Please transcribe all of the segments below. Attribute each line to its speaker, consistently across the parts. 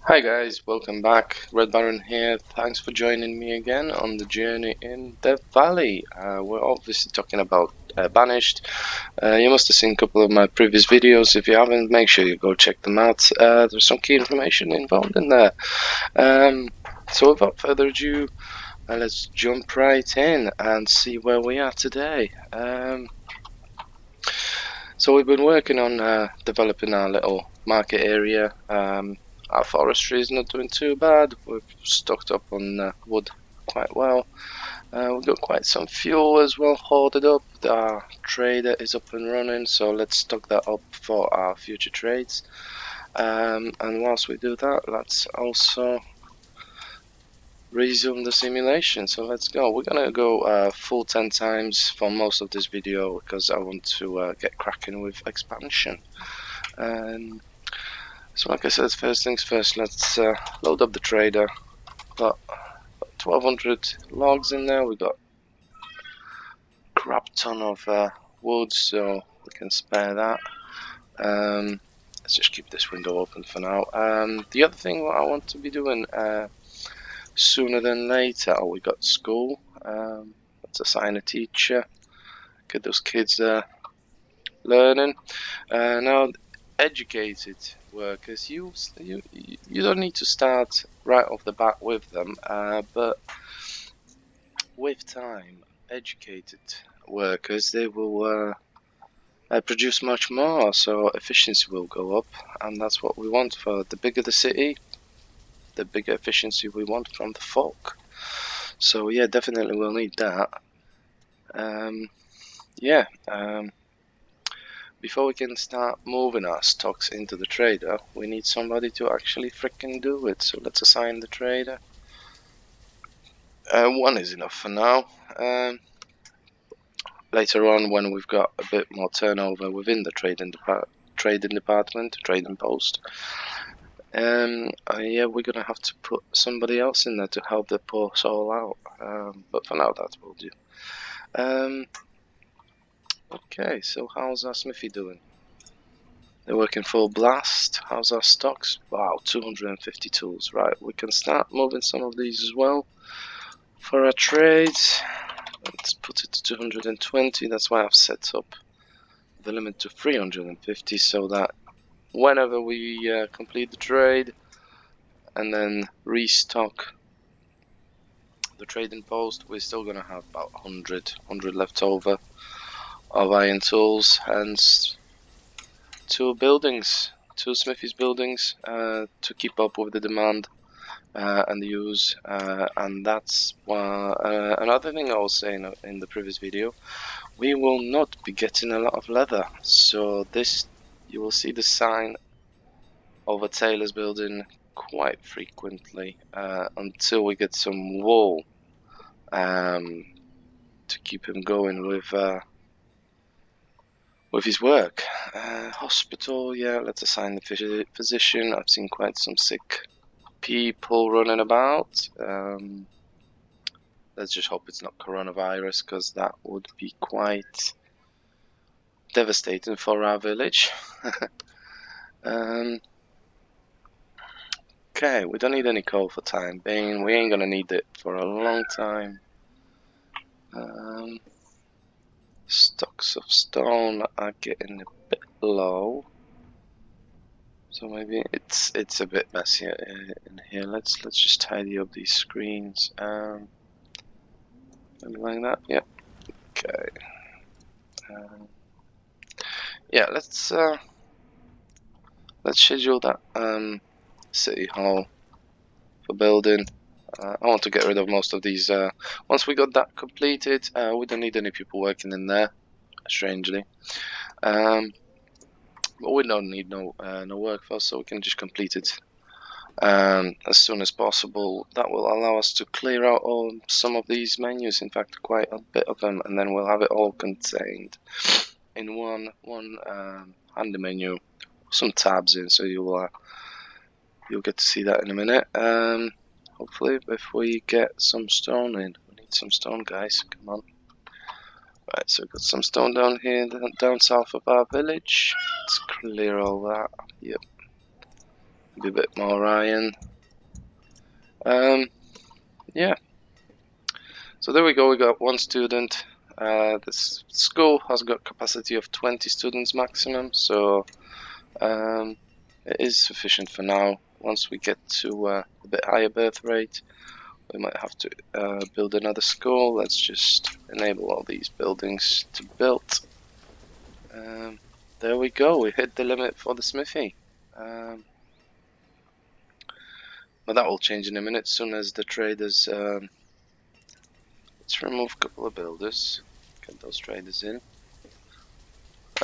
Speaker 1: Hi guys, welcome back. Red Baron here. Thanks for joining me again on the journey in the valley. We're obviously talking about Banished. You must have seen a couple of my previous videos. If you haven't, make sure you go check them out. There's some key information involved in there. So without further ado, let's jump right in and see where we are today. So we've been working on developing our little market area. Our forestry is not doing too bad. We've stocked up on wood quite well. We've got quite some fuel as well hoarded up. Our trader is up and running, so let's stock that up for our future trades. And whilst we do that, let's also resume the simulation. So let's go. We're gonna go full 10 times for most of this video because I want to get cracking with expansion. So like I said, first things first, let's load up the trader. Got 1200 logs in there. We got a crap ton of wood, so we can spare that. Let's just keep this window open for now. The other thing what I want to be doing sooner than later, we got school. Let's assign a teacher. Get those kids learning. Now, educated workers, you don't need to start right off the bat with them, but with time, educated workers, they will produce much more, so efficiency will go up, and that's what we want. For the bigger the city, the bigger efficiency we want from the folk. So yeah, definitely we'll need that. Before we can start moving our stocks into the trader, we need somebody to actually freaking do it. So let's assign the trader. One is enough for now. Later on, when we've got a bit more turnover within the trading department, trading post, yeah, we're gonna have to put somebody else in there to help the poor soul out. But for now, that will do. Okay, so how's our smithy doing? They're working full blast. How's our stocks? Wow, 250 tools. Right, we can start moving some of these as well for our trades. Let's put it to 220. That's why I've set up the limit to 350, so that whenever we complete the trade and then restock the trading post, we're still gonna have about 100 left over of iron tools, hence two smithies buildings to keep up with the demand and the use. And that's another thing I was saying in the previous video. We will not be getting a lot of leather, so this, you will see the sign of a tailor's building quite frequently until we get some wool to keep him going with his work. Hospital, yeah, let's assign the physician. I've seen quite some sick people running about. Let's just hope it's not coronavirus, because that would be quite devastating for our village. Okay, we don't need any coal for time being. We ain't gonna need it for a long time. Stocks of stone are getting a bit low, so maybe it's a bit messy in here. Let's just tidy up these screens. Something like that. Yep. Okay. Yeah. Let's schedule that city hall for building. I want to get rid of most of these. Once we got that completed, we don't need any people working in there, strangely. But we don't need no workforce, so we can just complete it as soon as possible. That will allow us to clear out some of these menus, in fact quite a bit of them, and then we'll have it all contained in one handy menu, some tabs in, so you'll get to see that in a minute. Hopefully if we get some stone in. We need some stone, guys, come on. Right, so we've got some stone down here, down south of our village. Let's clear all that. Yep. Do a bit more iron. Yeah. So there we go. We got one student. This school has got capacity of 20 students maximum, so it is sufficient for now. Once we get to a bit higher birth rate, we might have to build another school. Let's just enable all these buildings to build. There we go. We hit the limit for the smithy. But that will change in a minute. As soon as the traders, let's remove a couple of builders. Get those traders in.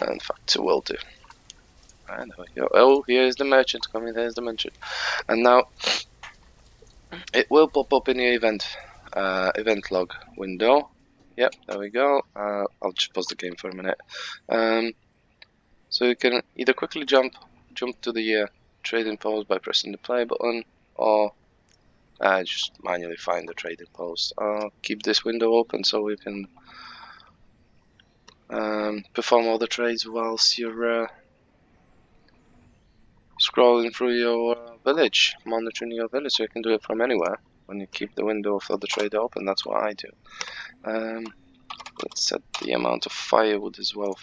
Speaker 1: In fact, two will do. And there we go. Oh, here's the merchant coming. There's the merchant. And now it will pop up in the event log window. Yep, there we go. I'll just pause the game for a minute. So you can either quickly jump to the trading post by pressing the play button, or just manually find the trading post. I'll keep this window open so we can perform all the trades whilst you're scrolling through your village, monitoring your village. So you can do it from anywhere when you keep the window for the trade open. That's what I do. Let's set the amount of firewood as well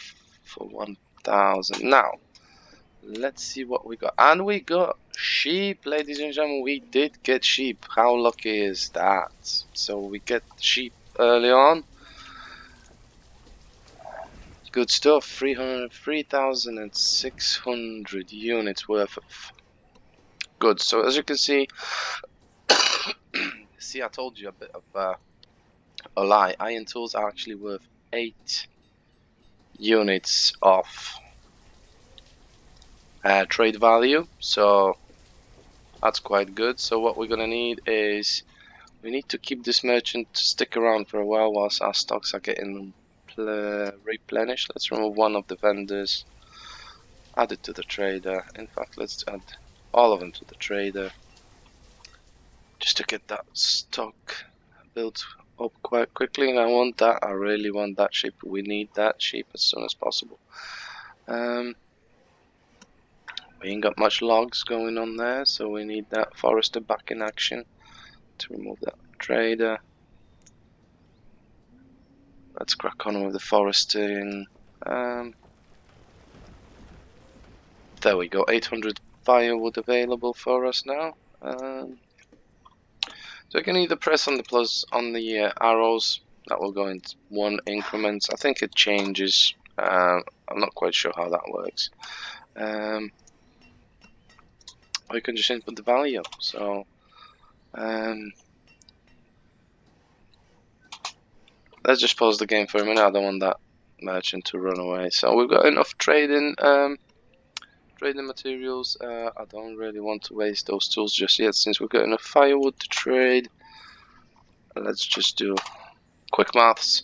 Speaker 1: for 1000. Now let's see what we got. And we got sheep, ladies and gentlemen. We did get sheep. How lucky is that? So we get sheep early on. Good stuff. 3,600 units worth of goods. So as you can see, I told you a bit of a lie. Iron tools are actually worth 8 units of trade value. So that's quite good. So what we're gonna need is, we need to keep this merchant to stick around for a while whilst our stocks are getting replenished. Let's remove one of the vendors, add it to the trader. In fact, let's add all of them to the trader, just to get that stock built up quite quickly. And I want that. I really want that sheep. We need that sheep as soon as possible. We ain't got much logs going on there, so we need that forester back in action to remove that trader. Let's crack on with the foresting. There we go, 800 firewood available for us now. So I can either press on the plus on the arrows, that will go in one increments. I think it changes. I'm not quite sure how that works. Or you can just input the value. So let's just pause the game for a minute. I don't want that merchant to run away. So we've got enough trading materials. I don't really want to waste those tools just yet, since we've got enough firewood to trade. Let's just do quick maths.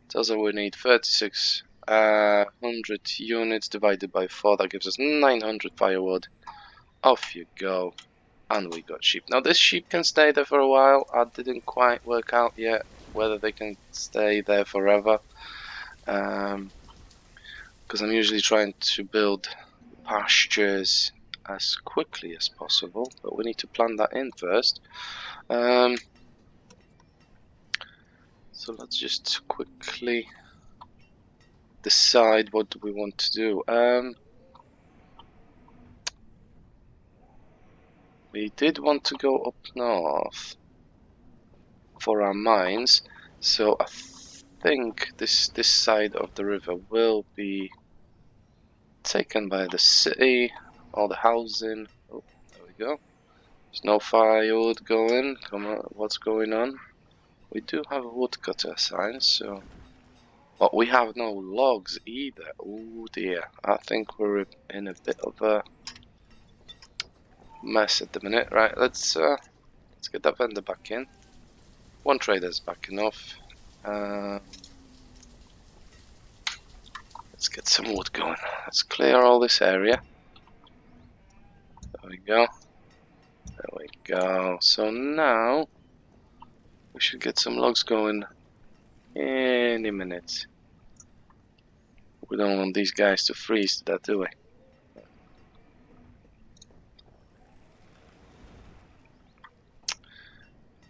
Speaker 1: Tells us we need 3,600 units divided by 4. That gives us 900 firewood. Off you go. And we got sheep. Now this sheep can stay there for a while. I didn't quite work out yet whether they can stay there forever, because I'm usually trying to build pastures as quickly as possible, but we need to plan that in first. So let's just quickly decide what do we want to do. We did want to go up north for our mines, so I think this side of the river will be taken by the city, all the housing. Oh, there we go. There's no firewood going. Come on, what's going on? We do have a woodcutter assigned, so... But we have no logs either. Oh dear. I think we're in a bit of a mess at the minute. Right, let's get that vendor back in. One trader's back enough. Let's get some wood going. Let's clear all this area. There we go. There we go. So now we should get some logs going any minute. We don't want these guys to freeze to death, do we?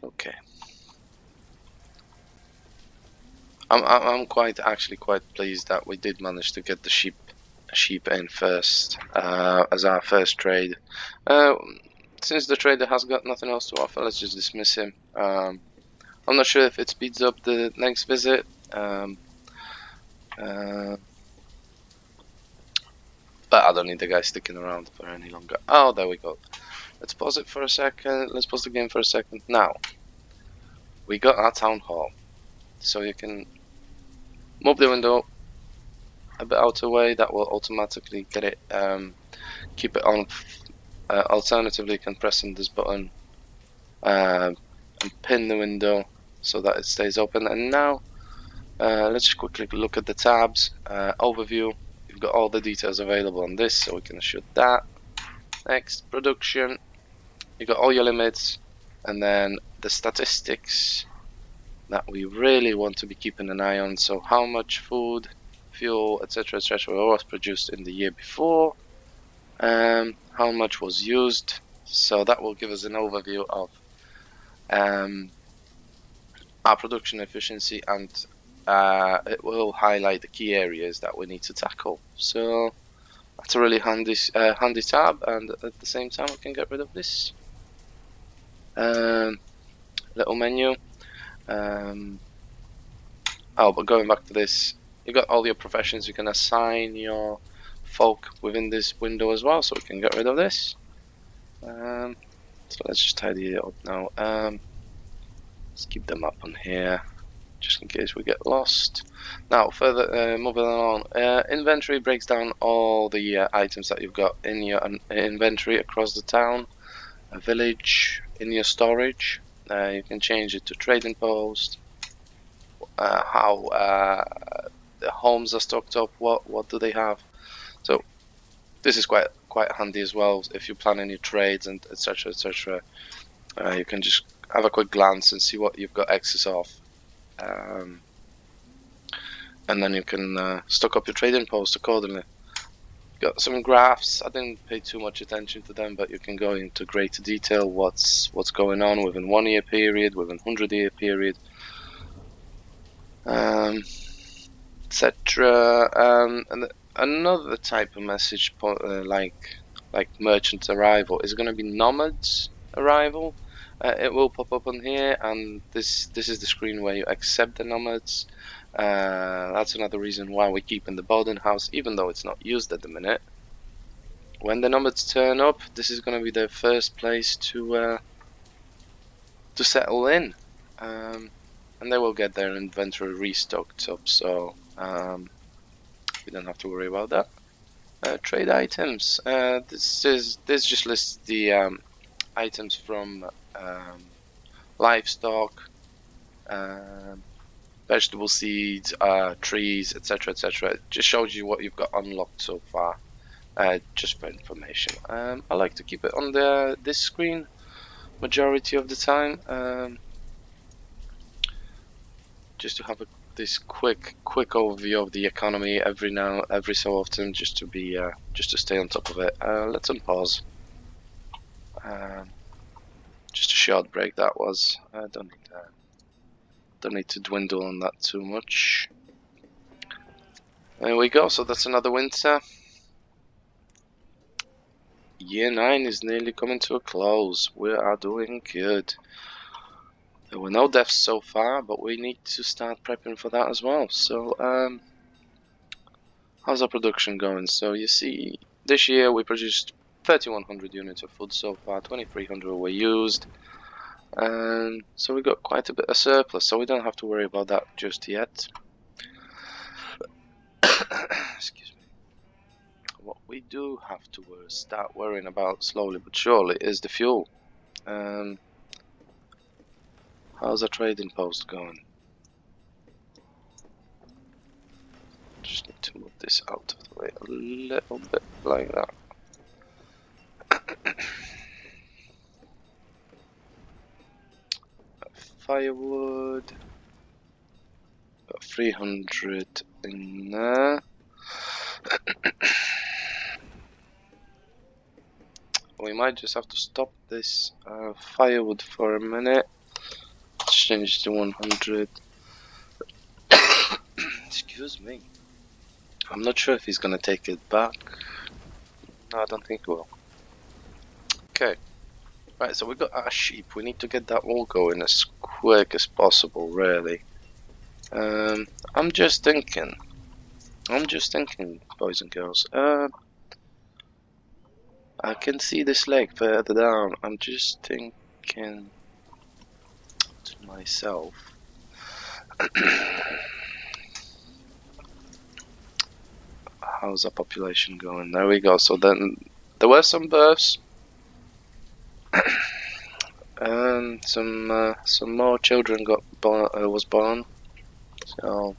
Speaker 1: Okay. I'm actually quite pleased that we did manage to get the sheep in first as our first trade. Since the trader has got nothing else to offer, let's just dismiss him. I'm not sure if it speeds up the next visit. But I don't need the guy sticking around for any longer. Oh, there we go. Let's pause it for a second. Let's pause the game for a second. Now, we got our town hall. So you can move the window a bit out of the way. That will automatically get it, keep it on. Alternatively, you can press on this button and pin the window so that it stays open. And now, let's just quickly look at the tabs. Overview. You've got all the details available on this, so we can shoot that. Next, production. You got all your limits, and then the statistics that we really want to be keeping an eye on. So how much food, fuel, etc., was produced in the year before, how much was used. So that will give us an overview of our production efficiency, and it will highlight the key areas that we need to tackle. So that's a really handy tab, and at the same time we can get rid of this little menu. Oh, but going back to this, you got all your professions. You can assign your folk within this window as well, so we can get rid of this. So let's just tidy it up now. Let's keep them up on here, just in case we get lost. Now, further moving on, inventory breaks down all the items that you've got in your inventory across the town, a village, in your storage. You can change it to trading post. How the homes are stocked up, what do they have. So this is quite handy as well if you plan any trades and etc. You can just have a quick glance and see what you've got excess of, and then you can stock up your trading post accordingly. Got some graphs. I didn't pay too much attention to them, but you can go into greater detail what's going on within 1 year period, within 100-year period, etc. And another type of message like merchant arrival is going to be nomads arrival. It will pop up on here, and this is the screen where you accept the nomads. That's another reason why we keep in the boarding house, even though it's not used at the minute. When the nomads turn up, this is going to be their first place to settle in, and they will get their inventory restocked up, so we don't have to worry about that. Trade items. This just lists the items from livestock, vegetable seeds, trees, etc., etc. It just shows you what you've got unlocked so far, just for information. I like to keep it on this screen majority of the time, just to have this quick overview of the economy every so often, just to stay on top of it. Let's unpause. Just a short break that was. Don't need to dwindle on that too much. There we go. So that's another winter. Year 9 is nearly coming to a close. We are doing good. There were no deaths so far, but we need to start prepping for that as well. So, how's our production going? So you see, this year we produced 3,100 units of food so far. 2,300 were used, and so we got quite a bit of surplus. So we don't have to worry about that just yet. Excuse me. What we do have to start worrying about slowly but surely is the fuel. How's our trading post going? Just need to move this out of the way a little bit, like that. Firewood. Got 300 in there. We might just have to stop this firewood for a minute. change to 100. Excuse me. I'm not sure if he's gonna take it back. No, I don't think he will. Okay. Right, so we got our sheep. We need to get that all going as quick as possible, really. I'm just thinking, boys and girls. I can see this lake further down. I'm just thinking to myself. How's the population going? There we go. So then there were some births, and some more children was born. So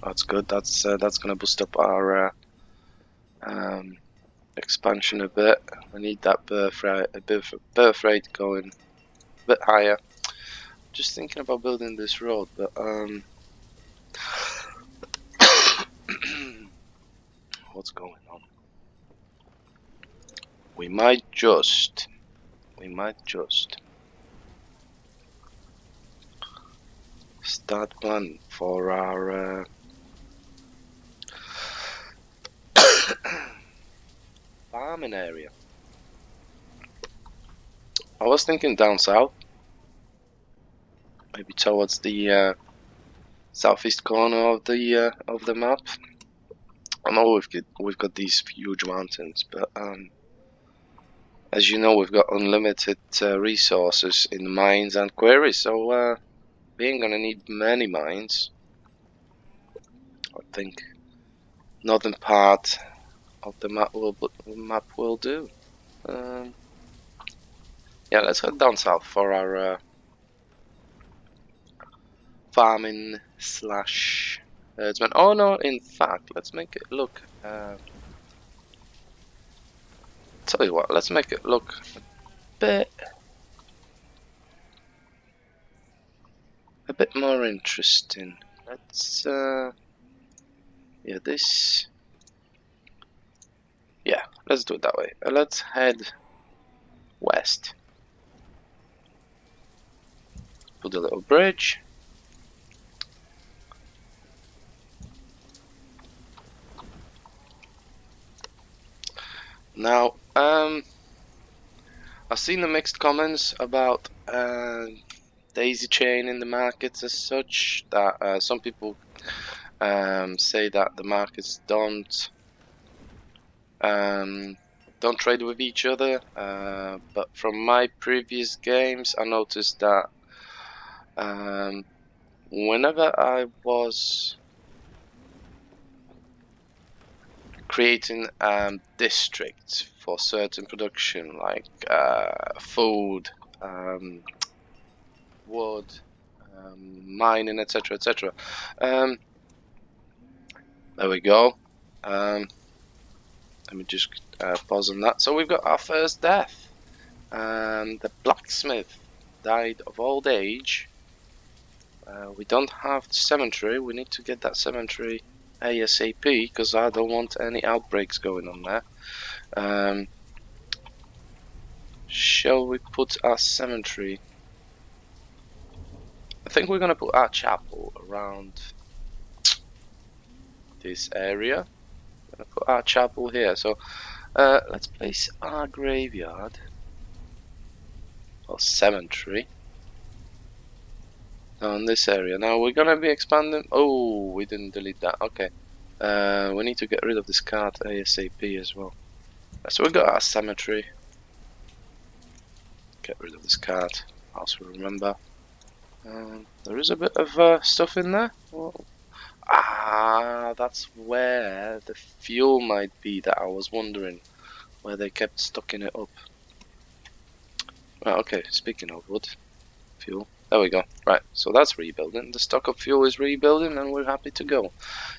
Speaker 1: that's good. That's gonna boost up our expansion a bit. I need that birth rate going a bit higher. Just thinking about building this road, but what's going on? We might just start planning for our farming area. I was thinking down south, maybe towards the southeast corner of the map. I know we've got these huge mountains, but as you know, we've got unlimited resources in mines and quarries, so we ain't gonna need many mines. I think northern part of the map will do. Yeah, let's head down south for our farming slash herdsman. Oh no, in fact, let's make it look. Tell you what, let's make it look a bit more interesting. Let's yeah, this. Yeah, let's do it that way. Let's head west. Put a little bridge. Now, I've seen the mixed comments about daisy chain in the markets as such. That some people say that the markets don't trade with each other. But from my previous games, I noticed that whenever I was creating districts for certain production, like food, wood, mining, etc., etc. There we go. Let me just pause on that. So we've got our first death. The blacksmith died of old age. We don't have the cemetery. We need to get that cemetery ASAP because I don't want any outbreaks going on there. Shall we put our cemetery? I think we're gonna put our chapel around this area. We're gonna put our chapel here. So let's place our graveyard or cemetery on this area. Now we're gonna be expanding. Oh, we didn't delete that. Okay. We need to get rid of this card ASAP as well. So we got our cemetery. Get rid of this card. Also remember, there is a bit of stuff in there. Whoa. Ah, that's where the fuel might be that I was wondering, where they kept stocking it up. Right, okay, speaking of wood, fuel, there we go. Right, so that's rebuilding. The stock of fuel is rebuilding and we're happy to go.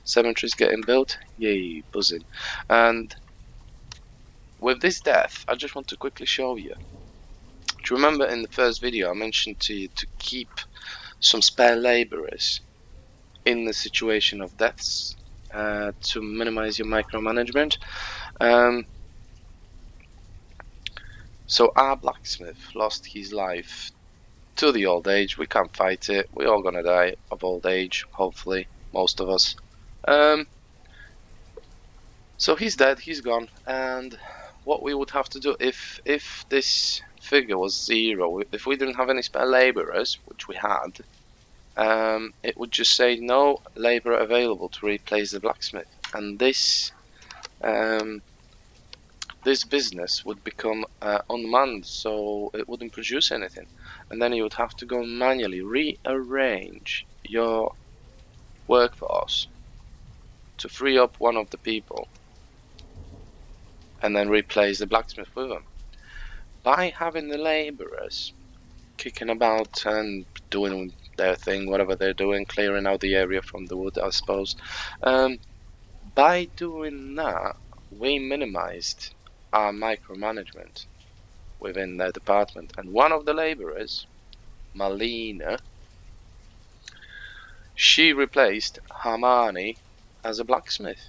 Speaker 1: Cemetery's getting built, yay, buzzing. And with this death, I just want to quickly show you. Do you remember in the first video I mentioned to you to keep some spare laborers in the situation of deaths to minimize your micromanagement? So our blacksmith lost his life to the old age. We can't fight it. We're all gonna die of old age, hopefully, most of us. So he's dead, he's gone, and what we would have to do if this figure was 0, if we didn't have any spare laborers, which we had, it would just say no labor available to replace the blacksmith, and this this business would become unmanned, so it wouldn't produce anything, and then you would have to go manually rearrange your workforce to free up one of the people and then replace the blacksmith with them. By having the laborers kicking about and doing their thing, whatever they're doing, clearing out the area from the wood, I suppose, by doing that, we minimized our micromanagement within their department. And one of the laborers, Malina, she replaced Hamani as a blacksmith.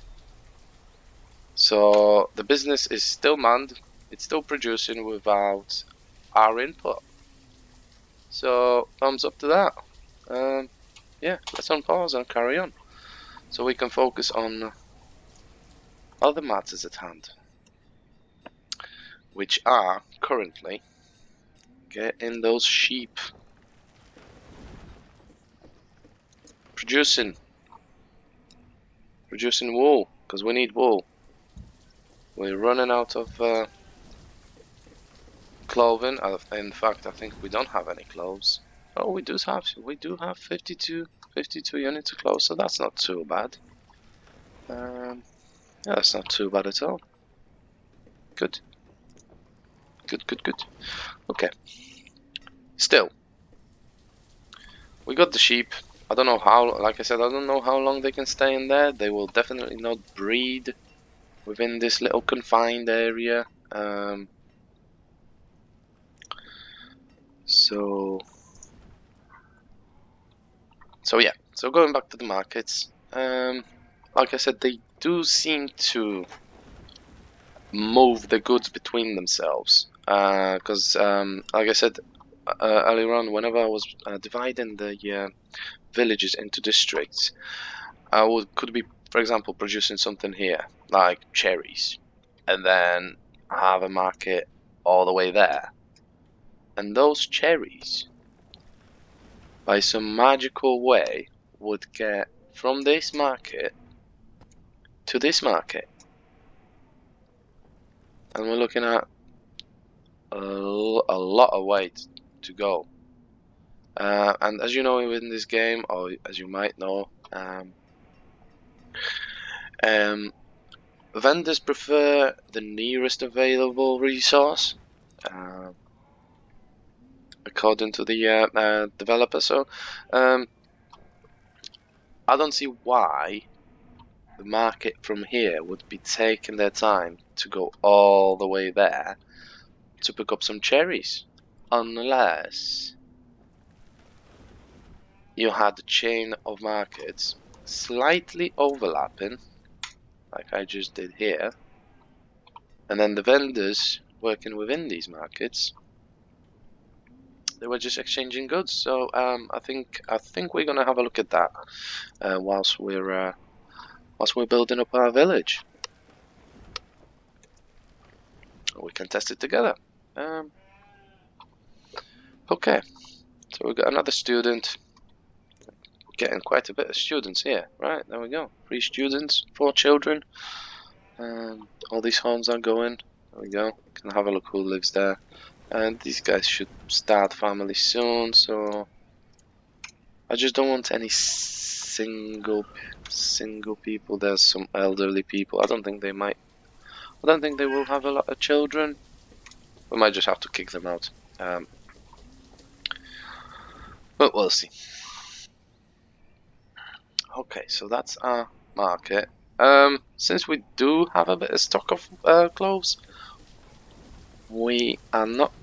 Speaker 1: So the business is still manned, it's still producing without our input. So thumbs up to that. Yeah, let's unpause and carry on, so we can focus on other matters at hand, which are currently getting those sheep, producing wool, because we need wool. We're running out of clothing. In fact, I think we don't have any clothes. Oh, we do have 52 units of clothes, so that's not too bad. Yeah, that's not too bad at all. Good. Okay. Still, we got the sheep. I don't know how, like I said, I don't know how long they can stay in there. They will definitely not breed within this little confined area. So yeah, so going back to the markets, like I said, they do seem to move the goods between themselves, because like I said earlier on, whenever I was dividing the villages into districts, I could be, for example, producing something here like cherries, and then have a market all the way there, and those cherries, by some magical way, would get from this market to this market, and we're looking at a lot of way to go. And as you know, in this game, or as you might know, vendors prefer the nearest available resource, according to the developer. So I don't see why the market from here would be taking their time to go all the way there to pick up some cherries, unless you had a chain of markets slightly overlapping, like I just did here, and then the vendors working within these markets, they were just exchanging goods. So I think we're gonna have a look at that whilst we're building up our village. We can test it together. Okay, so we've got another student. We're getting quite a bit of students here. Right, there we go. 3 students, 4 children. All these homes are going. There we go. Can have a look who lives there. And these guys should start family soon, so I just don't want any single people. There's some elderly people. I don't think they will have a lot of children. We might just have to kick them out. But we'll see. Okay, so that's our market. Since we do have a bit of stock of clothes, we are not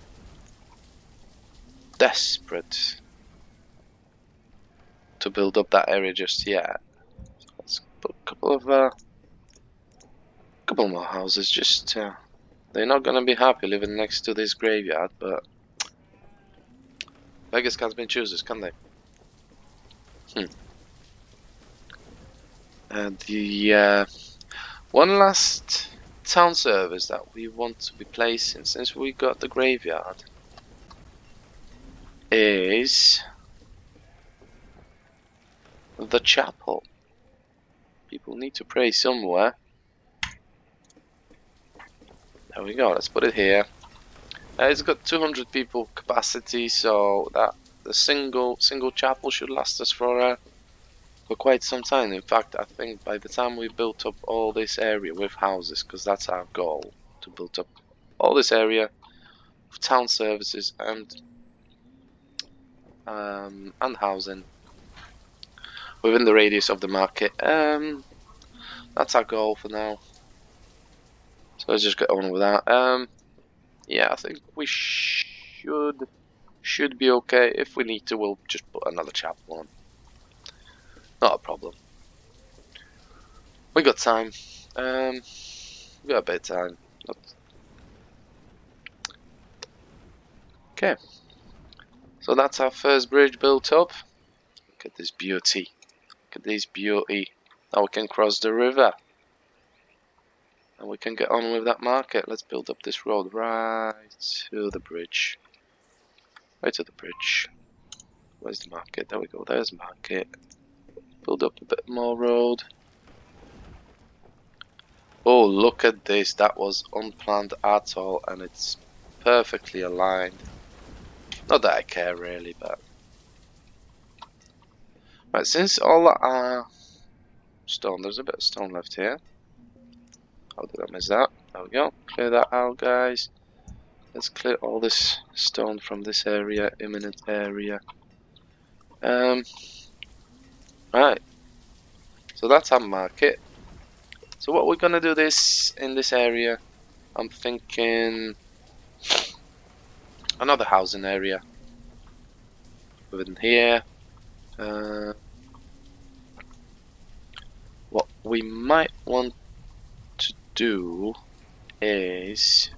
Speaker 1: desperate to build up that area just yet. Let's put a couple more houses. Just they're not gonna be happy living next to this graveyard, but Beggars can't be choosers, can they? And the one last town service that we want to be placing, since we got the graveyard, is the chapel. People need to pray somewhere. There we go, let's put it here. It's got 200 people capacity, so that the single chapel should last us for quite some time. In fact, I think by the time we built up all this area with houses, because that's our goal, to build up all this area of town services and housing within the radius of the market. That's our goal for now. So let's just get on with that. Yeah, I think we should be okay. If we need to, we'll just put another chapel on. Not a problem. We got time. We got a bit of time. Okay. So that's our first bridge built up. Look at this beauty. Look at this beauty. Now we can cross the river. And we can get on with that market. Let's build up this road right to the bridge. Right to the bridge. Where's the market? There we go. There's market. Build up a bit more road. Oh, look at this. That was unplanned at all, and it's perfectly aligned. Not that I care really, but right, since all our stone, there's a bit of stone left here. How did I miss that? There we go. Clear that out, guys. Let's clear all this stone from this area, imminent area. Right. So that's our market. So what we're gonna do in this area, I'm thinking another housing area within here. What we might want to do is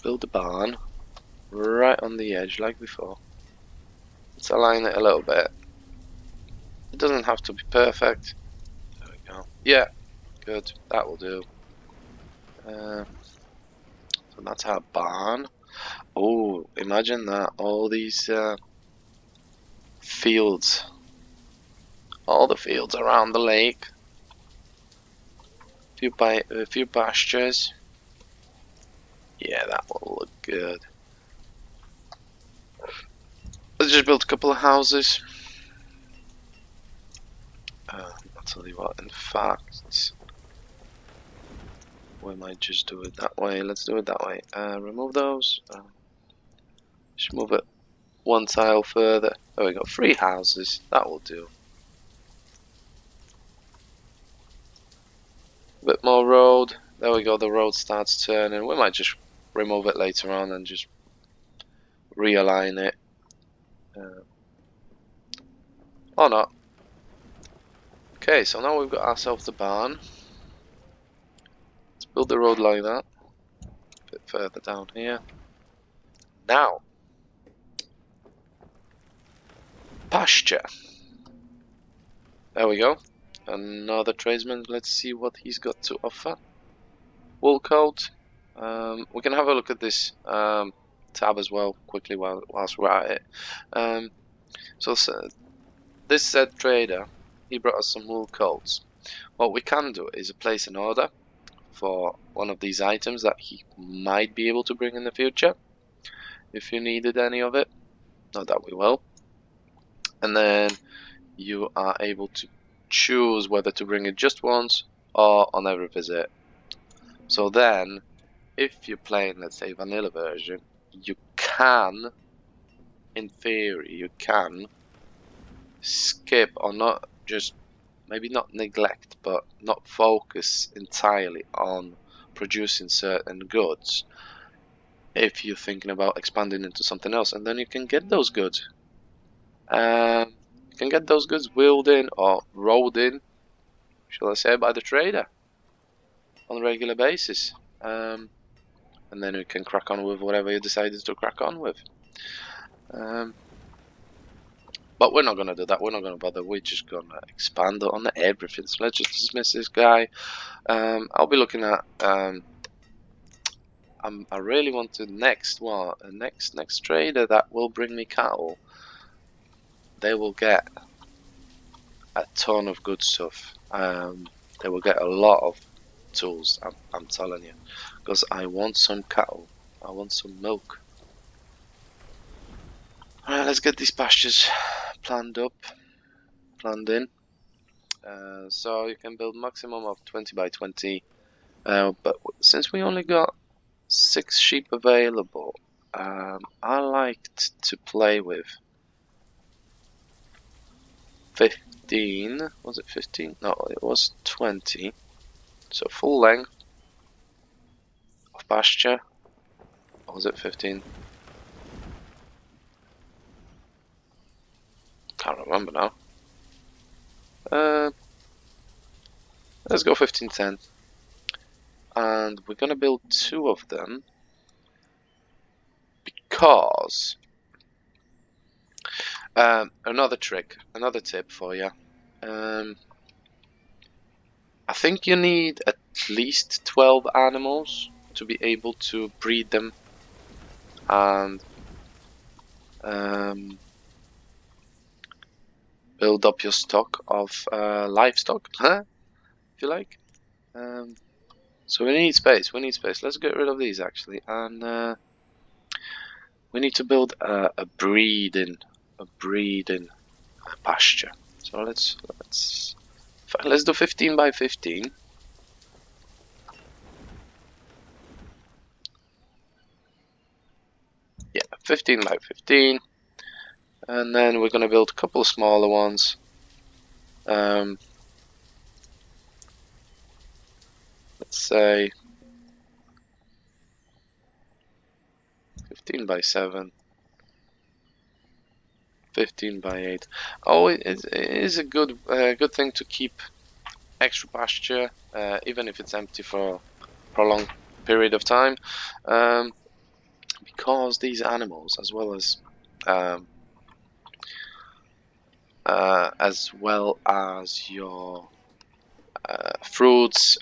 Speaker 1: build a barn right on the edge like before. Let's align it a little bit. It doesn't have to be perfect. There we go. Yeah, good. That will do. So that's our barn. Oh, imagine that. All these fields. All the fields around the lake. A few pastures. Yeah, that will look good. Let's just build a couple of houses. I'll tell you what, in fact, we might just do it that way. Let's do it that way. Remove those. Just move it one tile further. There we go. 3 houses. That will do. A bit more road. There we go. The road starts turning. We might just remove it later on and just realign it. Or not. Okay, so now we've got ourselves the barn. Let's build the road like that. A bit further down here. Now, pasture. There we go. Another tradesman. Let's see what he's got to offer. Wool coat. We can have a look at this tab as well quickly whilst we're at it. So this said trader, he brought us some wool coats. What we can do is place an order for one of these items that he might be able to bring in the future, if you needed any of it. Not that we will. And then you are able to choose whether to bring it just once or on every visit. So then, if you're playing, let's say, vanilla version, you can, in theory, you can skip or not just, maybe not neglect, but not focus entirely on producing certain goods if you're thinking about expanding into something else, and then you can get those goods. You can get those goods wheeled in or rolled in, shall I say, by the trader on a regular basis. And then you can crack on with whatever you decided to crack on with. But we're not gonna do that. We're not gonna bother. We're just gonna expand on everything. So let's just dismiss this guy. I'll be looking at. I really want to next trader that will bring me cattle. They will get a ton of good stuff. They will get a lot of tools. I'm telling you, because I want some cattle. I want some milk. Alright, let's get these pastures planned in. So you can build maximum of 20 by 20. But since we only got 6 sheep available, I liked to play with 15. Was it 15? No, it was 20. So full length of pasture. Or was it 15? Can't remember now. Let's go 1510. And we're gonna build 2 of them because another tip for you. I think you need at least 12 animals to be able to breed them and build up your stock of livestock, if you like. So we need space. Let's get rid of these actually, and we need to build a breeding pasture. So let's do 15 by 15. Yeah, 15 by 15. And then we're going to build a couple of smaller ones. Let's say 15 by 7. 15 by 8. Oh, it is a good thing to keep extra pasture, even if it's empty for a prolonged period of time, because these animals, as well as your fruits,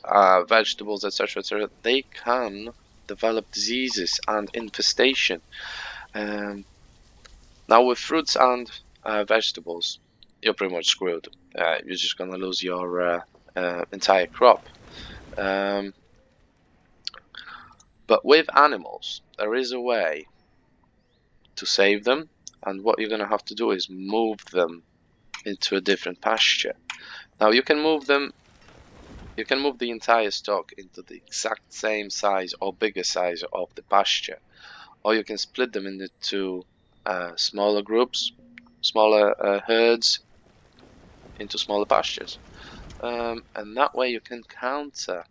Speaker 1: vegetables, etc., etc., they can develop diseases and infestation. Now with fruits and vegetables, you're pretty much screwed. You're just gonna lose your entire crop. But with animals, there is a way to save them, and what you're gonna have to do is move them into a different pasture. Now you can move them. You can move the entire stock into the exact same size or bigger size of the pasture, or you can split them into smaller groups, smaller herds into smaller pastures, and that way you can counter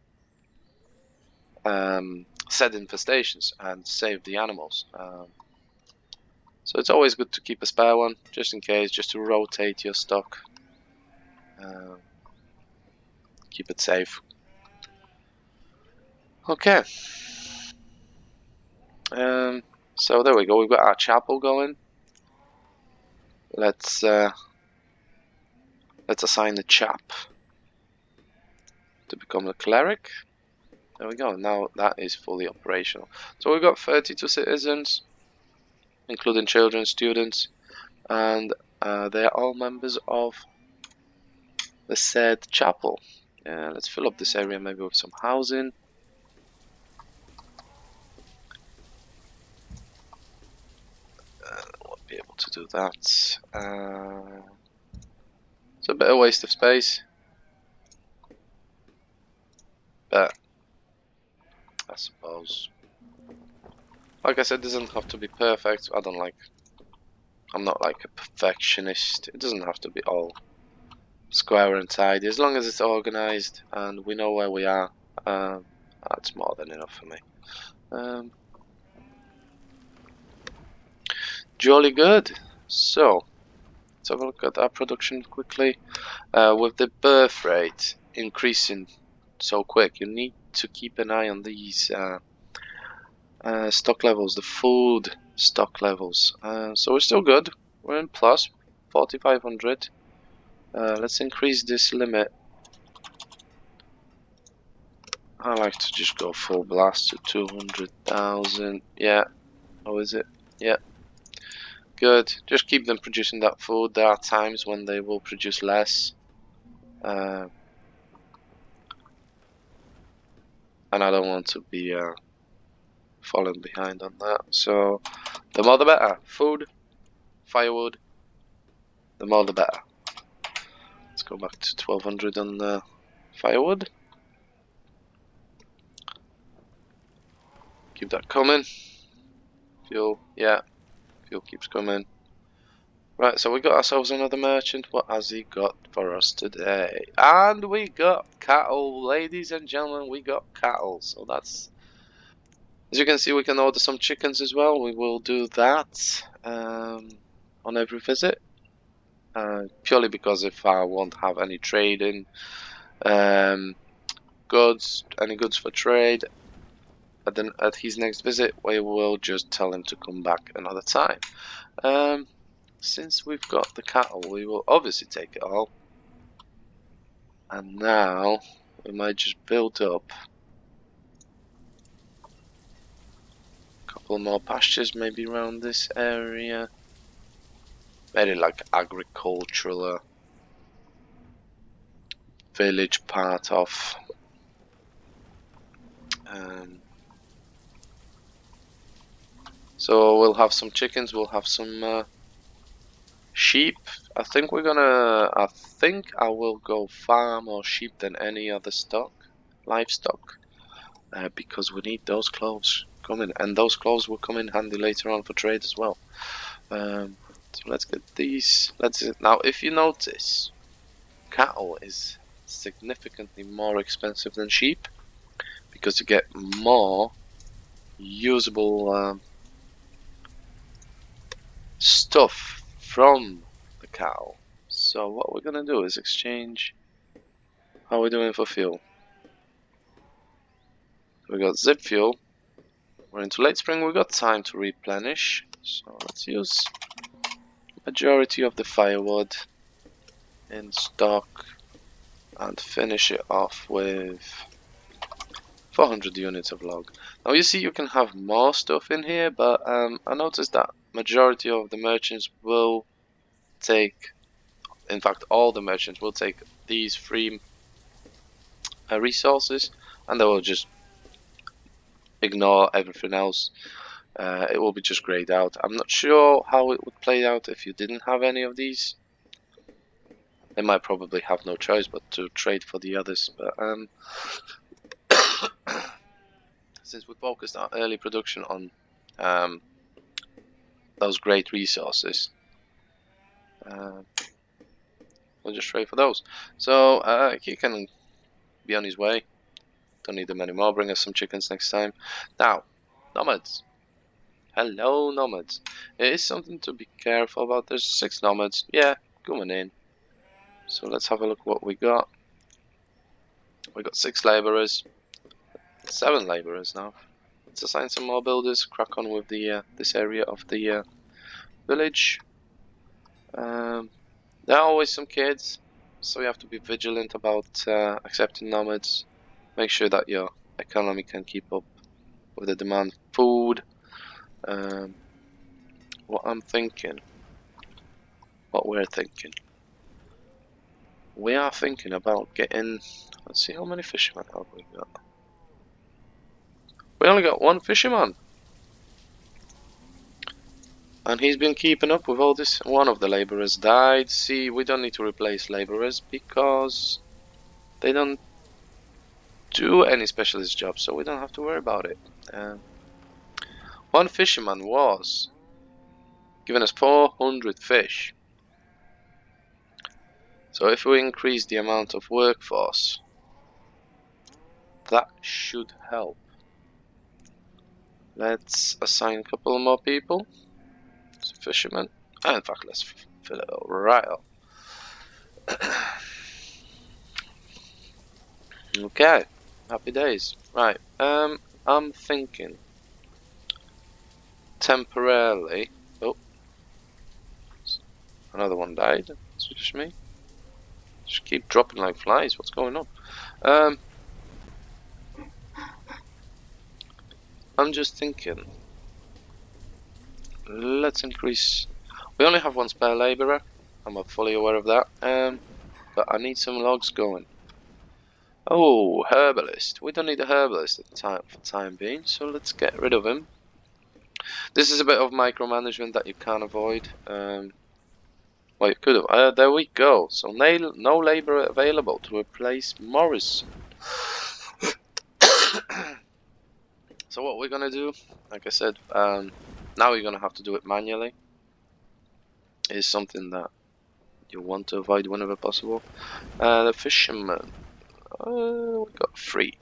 Speaker 1: said infestations and save the animals. So it's always good to keep a spare one, just in case, just to rotate your stock, keep it safe. Okay. So there we go. We've got our chapel going. Let's assign the chap to become a cleric. There we go. Now that is fully operational. So we've got 32 citizens, including children, students, and they are all members of the said chapel. Let's fill up this area maybe with some housing. Won't be able to do that. It's a bit of waste of space, but I suppose, like I said, it doesn't have to be perfect. I'm not like a perfectionist. It doesn't have to be all square and tidy. As long as it's organized and we know where we are, that's more than enough for me. Jolly good. So let's have a look at our production quickly. With the birth rate increasing so quick, you need to keep an eye on these stock levels, the food stock levels. So we're still good. We're in plus 4,500. Let's increase this limit. I like to just go full blast to 200,000. Yeah. Oh, is it? Yeah. Good. Just keep them producing that food. There are times when they will produce less. And I don't want to be falling behind on that. So the more the better. Food, firewood, the more the better. Let's go back to 1200 on the firewood. Keep that coming. Fuel, yeah. Fuel keeps coming. Right, so we got ourselves another merchant. What has he got for us today? And we got cattle, ladies and gentlemen. We got cattle. So that's, as you can see, we can order some chickens as well. We will do that on every visit. Purely because if I won't have any trading goods, any goods for trade, at his next visit, we will just tell him to come back another time. Since we've got the cattle, we will obviously take it all. And now we might just build up a couple more pastures, maybe around this area. Very like agricultural village part of. So we'll have some chickens, we'll have some sheep. I think I will go far more sheep than any other livestock, because we need those clothes coming, and those clothes will come in handy later on for trade as well. So let's get these. Now, if you notice, cattle is significantly more expensive than sheep because you get more usable stuff from the cow. So what we're gonna do is exchange. How are we doing for fuel? We got zip fuel. We're into late spring. We got time to replenish. So let's use majority of the firewood in stock and finish it off with 400 units of log. Now you see you can have more stuff in here, but I noticed that majority of the merchants will take, in fact all the merchants will take these free resources, and they will just ignore everything else. It will be just grayed out. I'm not sure how it would play out if you didn't have any of these. They might probably have no choice but to trade for the others, but since we focused our early production on those great resources, we'll just trade for those. So he can be on his way. Don't need them anymore. Bring us some chickens next time. Now, nomads. Hello, nomads. It is something to be careful about. There's 6 nomads. Yeah, coming in. So let's have a look what we got. We got 6 laborers, 7 laborers now. Let's assign some more builders. Crack on with the this area of the village. There are always some kids, so you have to be vigilant about accepting nomads. Make sure that your economy can keep up with the demand for food. What I'm thinking, what we're thinking, we are thinking about getting. Let's see, how many fishermen have we got? We only got 1 fisherman, and he's been keeping up with all this. One of the laborers died. See, we don't need to replace laborers because they don't do any specialist jobs, so we don't have to worry about it. 1 fisherman was giving us 400 fish. So if we increase the amount of workforce, that should help. Let's assign a couple more people. So fishermen. In fact, let's fill it right up. Okay, happy days. Right, I'm thinking temporarily. Oh, another one died. It's just me. Just keep dropping like flies. What's going on? I'm just thinking. Let's increase. We only have one spare labourer. I'm fully aware of that. But I need some logs going. Oh, herbalist. We don't need a herbalist at the time for time being, so let's get rid of him. This is a bit of micromanagement that you can't avoid. Well, you could have. There we go. So no labourer available to replace Morrison. So what we're gonna do, like I said, now you're gonna have to do it manually. Is something that you want to avoid whenever possible. The fisherman. We got 3.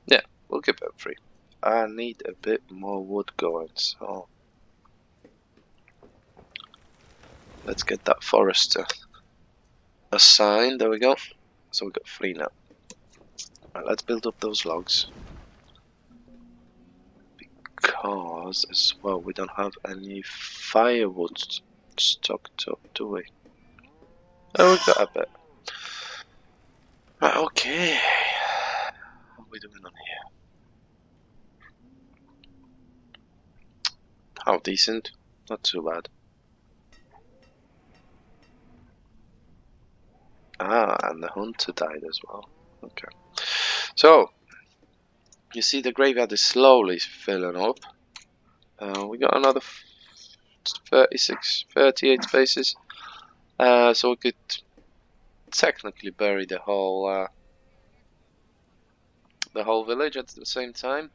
Speaker 1: Yeah, we'll give it 3. I need a bit more wood going, so let's get that forester assigned. There we go. So we got 3 now. Right, let's build up those logs. Because as well, we don't have any firewood stocked up, do we? Oh, we got a bit. Right, okay. What are we doing on here? How decent? Not too bad. Ah, and the hunter died as well. Okay. So, you see the graveyard is slowly filling up. We got another 38 spaces. So we could technically bury the whole village at the same time.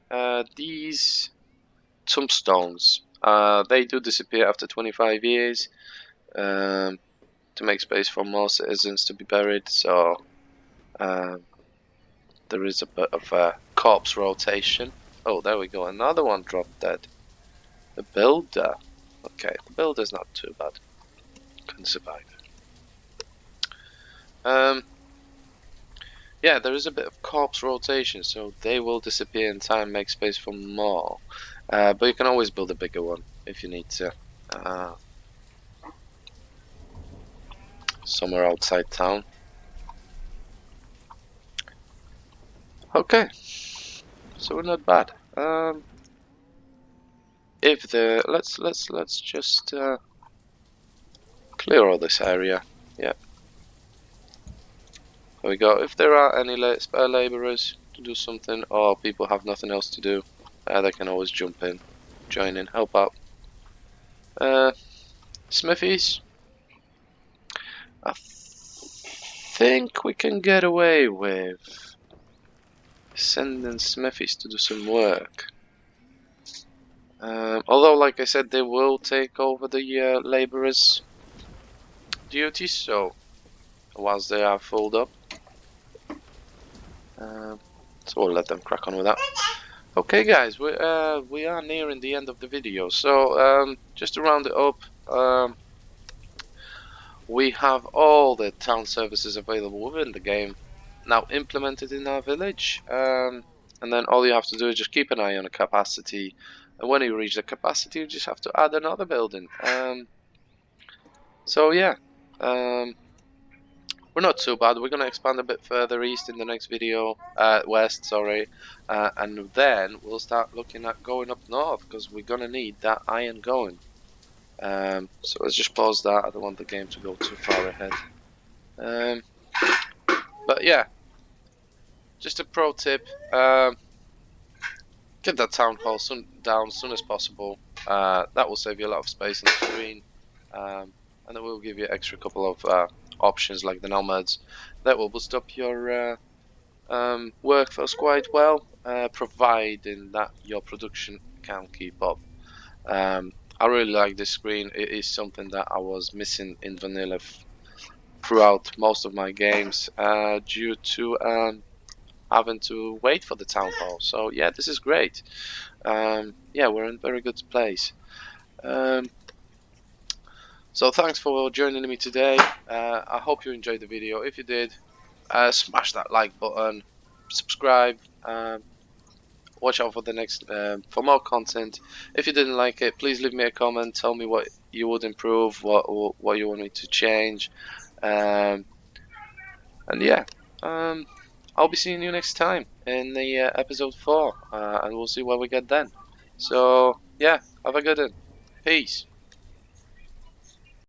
Speaker 1: These tombstones, they do disappear after 25 years. To make space for more citizens to be buried, so there is a bit of a corpse rotation. Oh, there we go, another one dropped dead. The builder. Okay, the builder's not too bad. Can survive. Yeah, there is a bit of corpse rotation, so they will disappear in time, make space for more. But you can always build a bigger one if you need to. Somewhere outside town. Okay, so we're not bad. If the let's just clear all this area. Yeah. There we go. If there are any spare labourers to do something, or people have nothing else to do, they can always jump in, join in, help out. Smithies. I think we can get away with sending smithies to do some work. Although, like I said, they will take over the labourers' duties, so whilst they are filled up. So we'll let them crack on with that. Okay, guys, we are nearing the end of the video. So just to round it up, we have all the town services available within the game now implemented in our village. And then all you have to do is just keep an eye on the capacity. And when you reach the capacity, you just have to add another building. So yeah. We're not too bad. We're going to expand a bit further east in the next video, west, sorry, and then we'll start looking at going up north because we're going to need that iron going. So let's just pause that. I don't want the game to go too far ahead. But yeah, just a pro tip: get that town hall down as soon as possible. That will save you a lot of space on the screen, and it will give you an extra couple of options like the nomads that will boost up your workforce quite well, providing that your production can keep up. I really like this screen. It is something that I was missing in vanilla throughout most of my games due to having to wait for the town hall. So yeah, this is great. Yeah, we're in a very good place. So thanks for joining me today. I hope you enjoyed the video. If you did, smash that like button, subscribe, watch out for the next for more content. If you didn't like it, please leave me a comment. Tell me what you would improve, what you want me to change, and yeah, I'll be seeing you next time in the episode 4, and we'll see where we get then. So yeah, have a good one. Peace.